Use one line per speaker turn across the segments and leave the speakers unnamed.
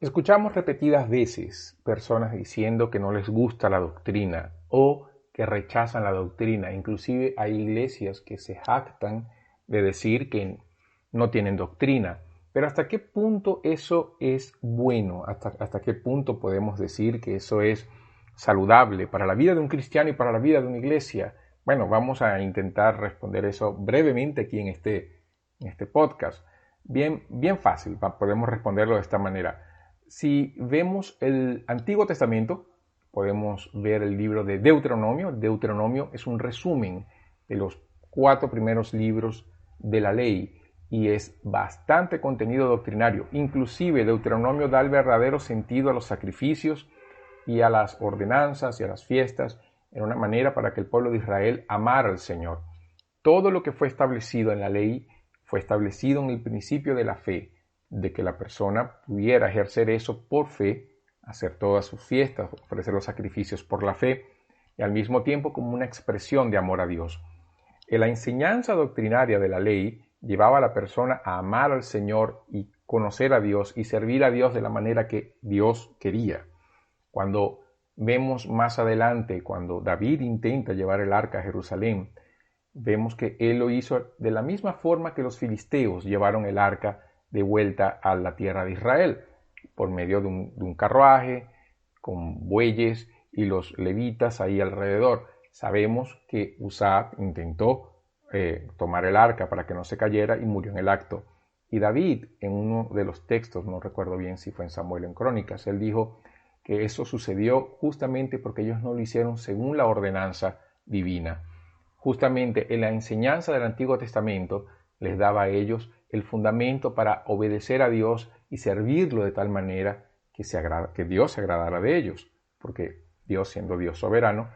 Escuchamos repetidas veces personas diciendo que no les gusta la doctrina o que rechazan la doctrina. Inclusive hay iglesias que se jactan de decir que no tienen doctrina. Pero ¿hasta qué punto eso es bueno? ¿Hasta qué punto podemos decir que eso es saludable para la vida de un cristiano y para la vida de una iglesia? Bueno, vamos a intentar responder eso brevemente aquí en este podcast. Bien fácil, podemos responderlo de esta manera. Si vemos el Antiguo Testamento, podemos ver el libro de Deuteronomio. Deuteronomio es un resumen de los 4 primeros libros de la ley y es bastante contenido doctrinario. Inclusive Deuteronomio da el verdadero sentido a los sacrificios y a las ordenanzas y a las fiestas en una manera para que el pueblo de Israel amara al Señor. Todo lo que fue establecido en la ley fue establecido en el principio de la fe, de que la persona pudiera ejercer eso por fe, hacer todas sus fiestas, ofrecer los sacrificios por la fe, y al mismo tiempo como una expresión de amor a Dios. La enseñanza doctrinaria de la ley llevaba a la persona a amar al Señor y conocer a Dios y servir a Dios de la manera que Dios quería. Cuando vemos más adelante, cuando David intenta llevar el arca a Jerusalén, vemos que él lo hizo de la misma forma que los filisteos llevaron el arca de vuelta a la tierra de Israel, por medio de un carruaje, con bueyes y los levitas ahí alrededor. Sabemos que Uzá intentó tomar el arca para que no se cayera y murió en el acto. Y David, en uno de los textos, no recuerdo bien si fue en Samuel o en Crónicas, él dijo que eso sucedió justamente porque ellos no lo hicieron según la ordenanza divina. Justamente en la enseñanza del Antiguo Testamento les daba a ellos el fundamento para obedecer a Dios y servirlo de tal manera que Dios se agradara de ellos, porque Dios, siendo Dios soberano,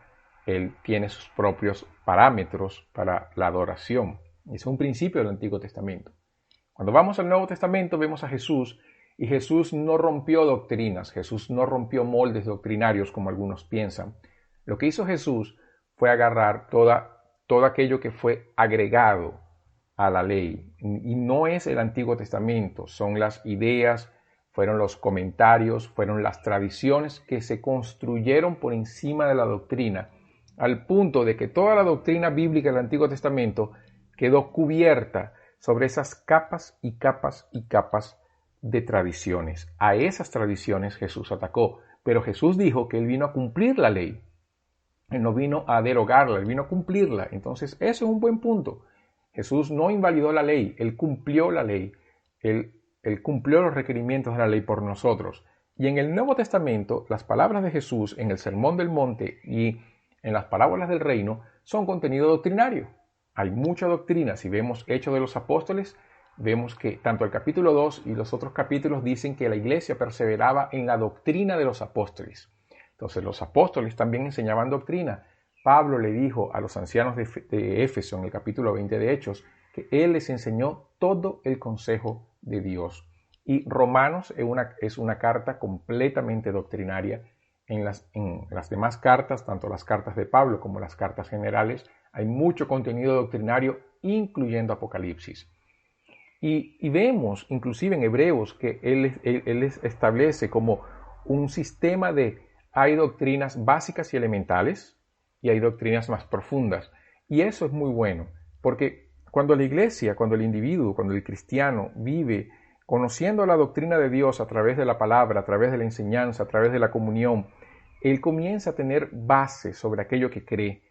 Él tiene sus propios parámetros para la adoración. Ese es un principio del Antiguo Testamento. Cuando vamos al Nuevo Testamento vemos a Jesús, y Jesús no rompió doctrinas, Jesús no rompió moldes doctrinarios como algunos piensan. Lo que hizo Jesús fue agarrar todo aquello que fue agregado a la ley. Y no es el Antiguo Testamento, son las ideas, fueron los comentarios, fueron las tradiciones que se construyeron por encima de la doctrina, al punto de que toda la doctrina bíblica del Antiguo Testamento quedó cubierta sobre esas capas y capas y capas de tradiciones. A esas tradiciones Jesús atacó, pero Jesús dijo que Él vino a cumplir la ley. Él no vino a derogarla, Él vino a cumplirla. Entonces, eso es un buen punto. Jesús no invalidó la ley, Él cumplió la ley. Él cumplió los requerimientos de la ley por nosotros. Y en el Nuevo Testamento, las palabras de Jesús en el Sermón del Monte y en las parábolas del reino son contenido doctrinario. Hay mucha doctrina. Si vemos Hechos de los Apóstoles, vemos que tanto el capítulo 2 y los otros capítulos dicen que la iglesia perseveraba en la doctrina de los apóstoles. Entonces los apóstoles también enseñaban doctrina. Pablo le dijo a los ancianos de Éfeso en el capítulo 20 de Hechos que él les enseñó todo el consejo de Dios. Y Romanos es una carta completamente doctrinaria. En las demás cartas, tanto las cartas de Pablo como las cartas generales, hay mucho contenido doctrinario, incluyendo Apocalipsis. Y vemos, inclusive en Hebreos, que él establece como un sistema hay doctrinas básicas y elementales y hay doctrinas más profundas. Y eso es muy bueno, porque cuando la iglesia, cuando el individuo, cuando el cristiano vive conociendo la doctrina de Dios a través de la palabra, a través de la enseñanza, a través de la comunión, él comienza a tener base sobre aquello que cree,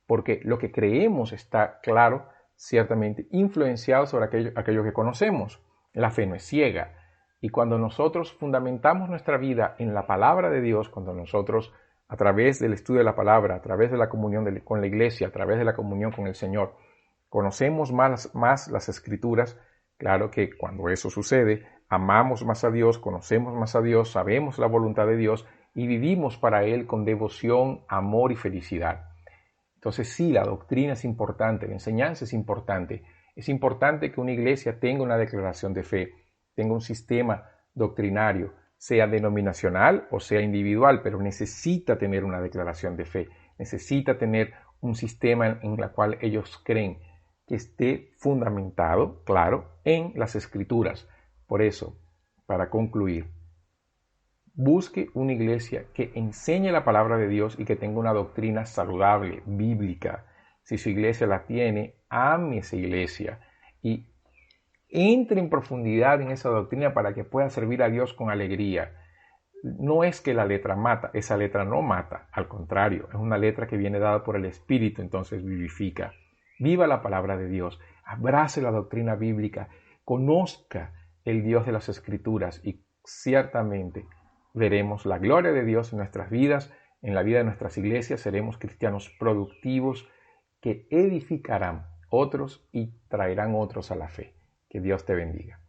porque lo que creemos está claro, ciertamente influenciado sobre aquello que conocemos. La fe no es ciega. Y cuando nosotros fundamentamos nuestra vida en la palabra de Dios, cuando nosotros, a través del estudio de la palabra, a través de la comunión con la iglesia, a través de la comunión con el Señor, conocemos más las Escrituras, claro que cuando eso sucede, amamos más a Dios, conocemos más a Dios, sabemos la voluntad de Dios y vivimos para Él con devoción, amor y felicidad. Entonces sí, la doctrina es importante, la enseñanza es importante. Es importante que una iglesia tenga una declaración de fe, tenga un sistema doctrinario, sea denominacional o sea individual, pero necesita tener una declaración de fe, necesita tener un sistema en el cual ellos creen que esté fundamentado, claro, en las Escrituras. Por eso, para concluir, Busque una iglesia que enseñe la palabra de Dios y que tenga una doctrina saludable, bíblica. Si su iglesia la tiene, ame esa iglesia y entre en profundidad en esa doctrina para que pueda servir a Dios con alegría. No es que la letra mata, esa letra no mata, al contrario, es una letra que viene dada por el Espíritu, entonces vivifica. Viva la palabra de Dios, abrace la doctrina bíblica, conozca el Dios de las Escrituras y ciertamente veremos la gloria de Dios en nuestras vidas, en la vida de nuestras iglesias, seremos cristianos productivos que edificarán otros y traerán otros a la fe. Que Dios te bendiga.